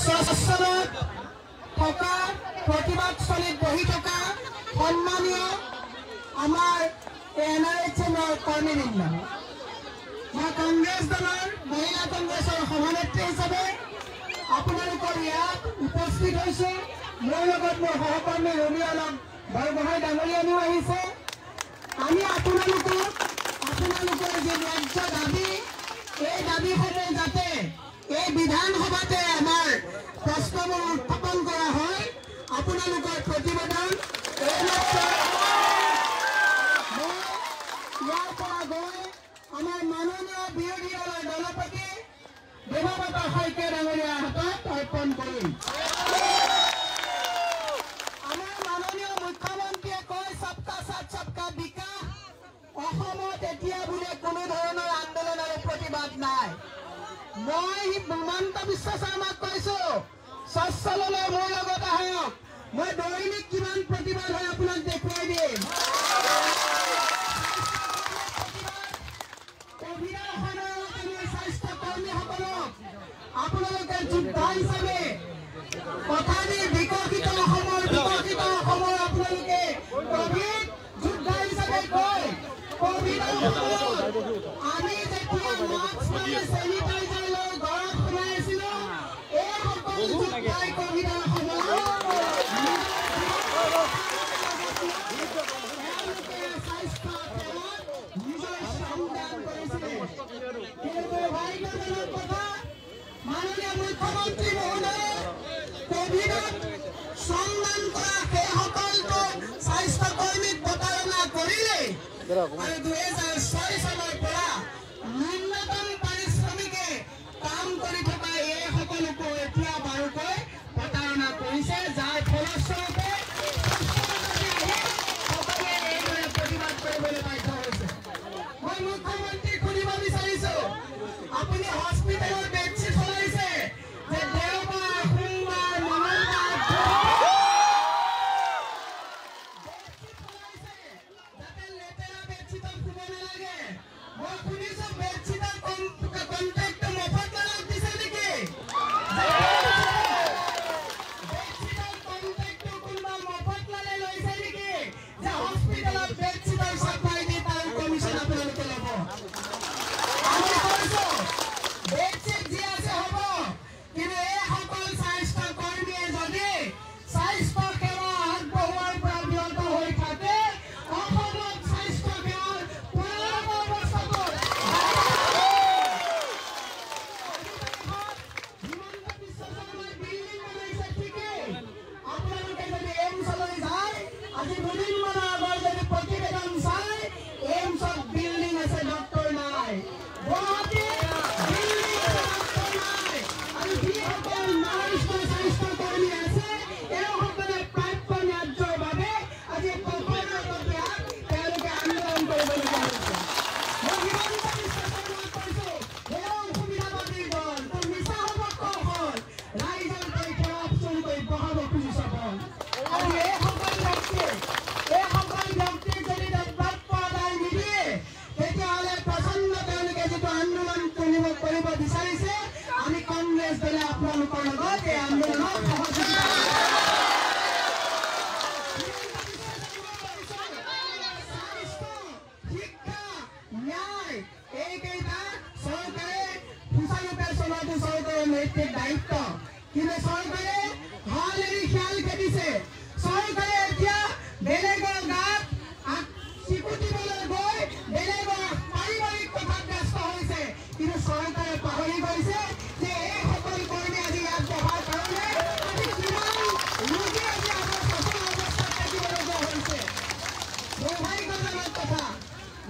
স্বচ্ছলত থকা প্ৰতিবাদস্থলীত বহি থকা সন্মানীয় আমাৰ NRHMৰ কৰ্মীবৃন্দ, মই কংগ্ৰেছ দলৰ মহিলা কংগ্ৰেছৰ সভানেত্ৰী হিচাপে আপোনালোকৰ ইয়াত উপস্থিত হৈছে। মোৰ লগত মোৰ সহকৰ্মী ৰবিউল বৰগোহাঁই ডাঙৰীয়াও আহিছে। আমি আপোনালোকৰ যি ন্যায্য দাবী, এই দাবীসমূহ যাতে এই বিধানসভাতে আমাৰ প্ৰশ্নবোৰ উত্থাপন কৰা হয়, আপোনালোকৰ প্ৰতিবেদন ইয়াৰ পৰা গৈ আমাৰ মাননীয় বিৰোধী দলৰ দলপতি দেৱব্ৰত শইকীয়া ডাঙৰীয়াৰ হাতত অৰ্পণ কৰিম। আমাৰ মাননীয় মুখ্যমন্ত্ৰীয়ে কয় সবকা সাথ সবকা বিকাশ। অসমত এতিয়া বোলে কোনো ধৰণৰ আন্দোলন আৰু প্ৰতিবাদ নাই। মই হিমন্ত বিশ্ব শৰ্মাক কৈছো স্বচ্ছললৈ মোৰ লগত আহক, মই দৈনিক কিমান প্ৰতিবাদ হয় আপোনাক দেখুৱাই দিম। কোভিডৰ সময়ত আমি স্বাস্থ্যকৰ্মীসকলক আপোনালোকে যোদ্ধা হিচাপে কথা দি বিকশিত অসমৰ আপোনালোকে কোভিড যোদ্ধা হিচাপে কয়। কোভিডৰ সময়ত আমি যেতিয়া মাস্ক মানে চেনিটাইজাৰ লৈ ঘৰত সোমাই আছিলো, এই সকলো যোদ্ধাই কোভিডৰ সময়ত স্বাস্থ্য সেৱাত নিজৰ শ্ৰমদান কৰিছিলে। কিন্তু ভাগ্যজনক কথা, মাননীয় মুখ্যমন্ত্ৰী মহোদয়ে কোভিডত শ্ৰমদান কৰা সেইসকলটো স্বাস্থ্যকৰ্মীক প্ৰতাৰণা কৰিলে। আৰু 2006 চনৰ পৰা ন্যূনতম পাৰিশ্ৰমিকে কাম কৰি থকা এই সকলোকো এতিয়া বাৰুকৈ প্ৰতাৰণা কৰিছে, যাৰ ফলস্বৰূপে সকলোৱে এইদৰে প্ৰতিবাদ কৰিবলৈ বাধ্য হৈছে। মই মুখ্যমন্ত্ৰীক সুধিব বিচাৰিছো, আপুনি হস্পিটেলৰ বেডশ্বীট সলাইছে যে দেওবাৰ, সোমবাৰ, মঙলবাৰ যাতে লেতেৰা বেডশ্বীটত শুব নালাগে। মই শুনিছো বেডশ্বীটৰ কণ্ট্ৰেক্টটো মফত লগাই দিছে নেকি? বেডশ্বীটৰ কণ্ট্ৰেক্টটো কোনোবা মফত ল'লে লৈছে নেকি? যে হস্পিটেলত বেডশ্বীটৰ চাপ্লাই দি তাৰ কমিশ্যন আপোনালোকে ল'ব। আমি কৈছো বেডশ্বীট যি আছে হ'ব, কিন্তু এইসকল স্বাস্থ্যকৰ্মীয়ে যদি স্বাস্থ্য সেৱা আগবঢ়োৱাৰ পৰা বিৰত হৈ থাকে, অসমত স্বাস্থ্য সেৱাৰ পুনৰ অৱস্থাটো হিমন্ত বিশ্ব শৰ্মাই বিল্ডিং বনাইছে ঠিকেই। আপোনালোকে যদি এইমছলৈ যায়, আজি দুদিনমানৰ আগৰ যদি প্ৰতিবেদন চাই, এইমছত বিল্ডিং আছে, ডক্টৰ নাই। গুৱাহাটীত বিল্ডিং আছে, ডক্টৰ নাই। আৰু যিসকল নাৰ্ছ স্বাস্থ্যকৰ্মী আছে, এইসকলে প্ৰাপ্য ন্যায্যৰ বাবে আজি প্ৰশাসনৰ প্ৰত্যাহাৰত তেওঁলোকে আন্দোলন কৰিবলগীয়া হৈছে। মই হিমন্ত বিশ্ব শৰ্মাক কৈছো, সুবিধাবাদীৰ দল, তোৰ মিছা হ'ব কৌশল, ৰাইজৰ তই সেৱা চুৰি কৰি বহাব খুজিছ বল। আৰু এইসকল ব্যক্তিৰ যদি প্ৰাপ্য আদায় নিদিয়ে, তেতিয়াহ'লে প্ৰচণ্ড তেওঁলোকে যিটো আন্দোলন কৰিব বিচাৰিছে, আমি কংগ্ৰেছ দলে আপোনালোকৰ লগত এই আন্দোলনত সহযোগিতা কৰিম। স্বাস্থ্য, শিক্ষা, ন্যায় এইকেইটা চৰকাৰে সুচাৰুৰূপে চলোৱাটো চৰকাৰৰ নৈতিক দায়িত্ব। কিন্তু চৰকাৰে হাল এৰি শিয়াল খেদিছে। চৰকাৰে এতিয়া বেলেগৰ গাত চিকুটিবলৈ গৈ বেলেগৰ পাৰিবাৰিক কথাত ব্যস্ত হৈছে। কিন্তু চৰকাৰে পাহৰি গৈছে যে এইসকল কৰ্মী আজি ইয়াত বহাৰ কাৰণে আজি কিমান ৰোগী আজি আমাৰ সচল অৱস্থাত থাকিবলগীয়া হৈছে। দুৰ্ভাগ্যজনক কথা,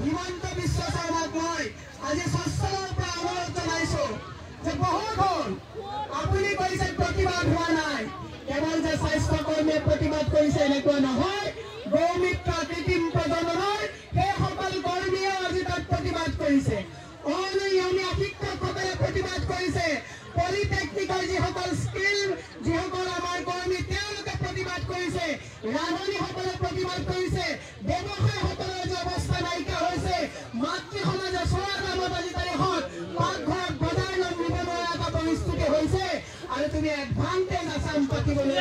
হিমন্ত বিশ্ব শৰ্মাক মই আজি স্বচ্ছলৰ পৰা অনুৰোধ জনাইছো যে বহুত হ'ল, আপুনি কৈছে প্ৰতিবাদ হোৱা নাই। কেৱল যে স্বাস্থ্যকৰ্মীয়ে প্ৰতিবাদ কৰিছে এনেকুৱা নহয়, গৌমিত্ৰ কৃত্ৰিম প্ৰজননৰ সেইসকল কৰ্মীয়েও আজি তাত প্ৰতিবাদ কৰিছে। অনিয়মীয়া শিক্ষকসকলে প্ৰতিবাদ কৰিছে। পলিটেকনিকৰ যিসকল স্কিল যিসকল আমাৰ কৰ্মী তেওঁলোকে প্ৰতিবাদ কৰিছে। ৰান্ধনীসকলে প্ৰতিবাদ কৰিছে। ব্যৱসায়ীসকলৰ যে অৱস্থা নাইকিয়া হৈছে, মাতৃ সমাজে চোৱা দামত আজি তাৰিখত পাকঘৰত বজাৰ নিব নোৱাৰা এটা পৰিস্থিতি হৈছে। আৰু তুমি এডভান্টেজ আসাম পাতিবলৈ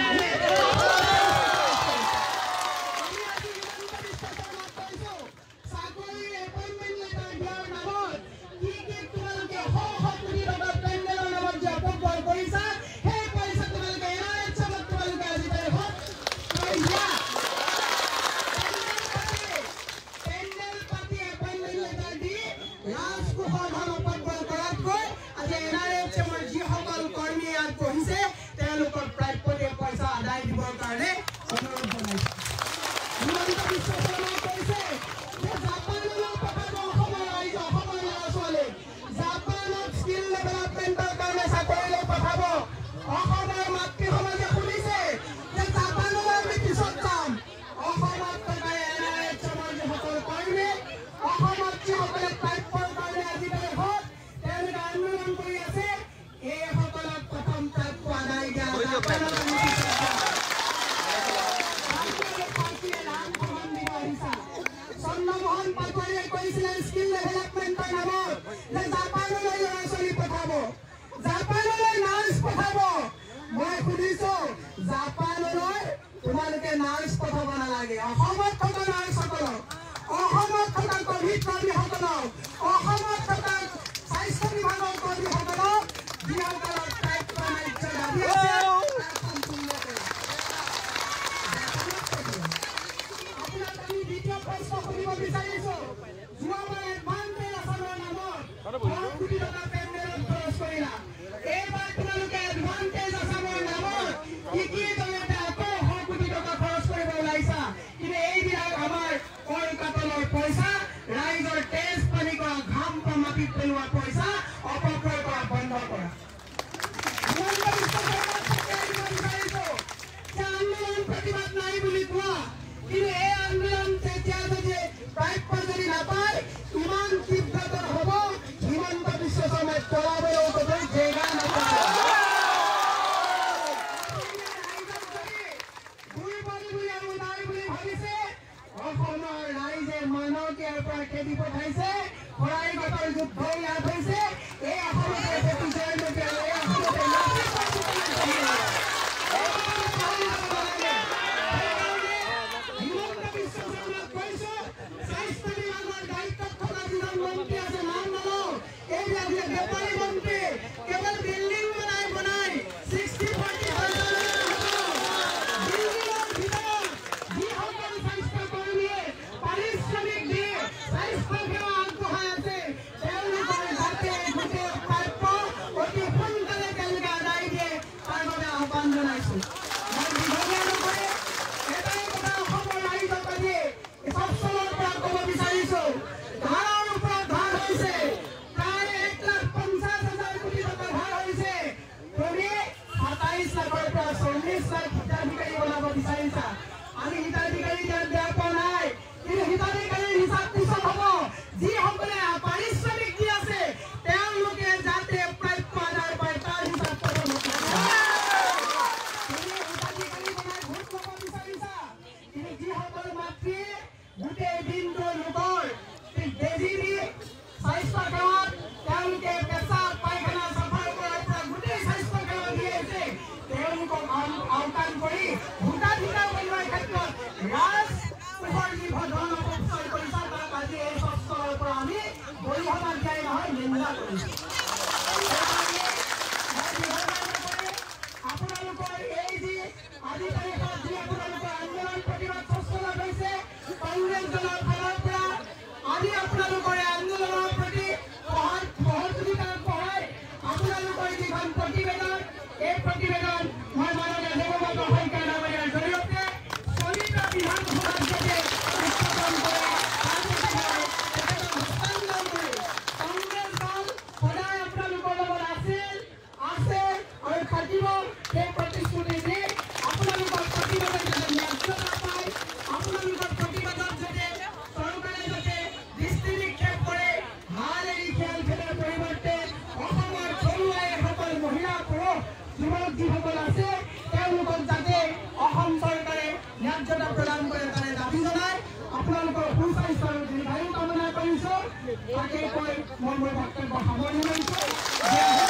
তাকে কৈ মই বক্তব্য সামৰণি মাৰিছোঁ।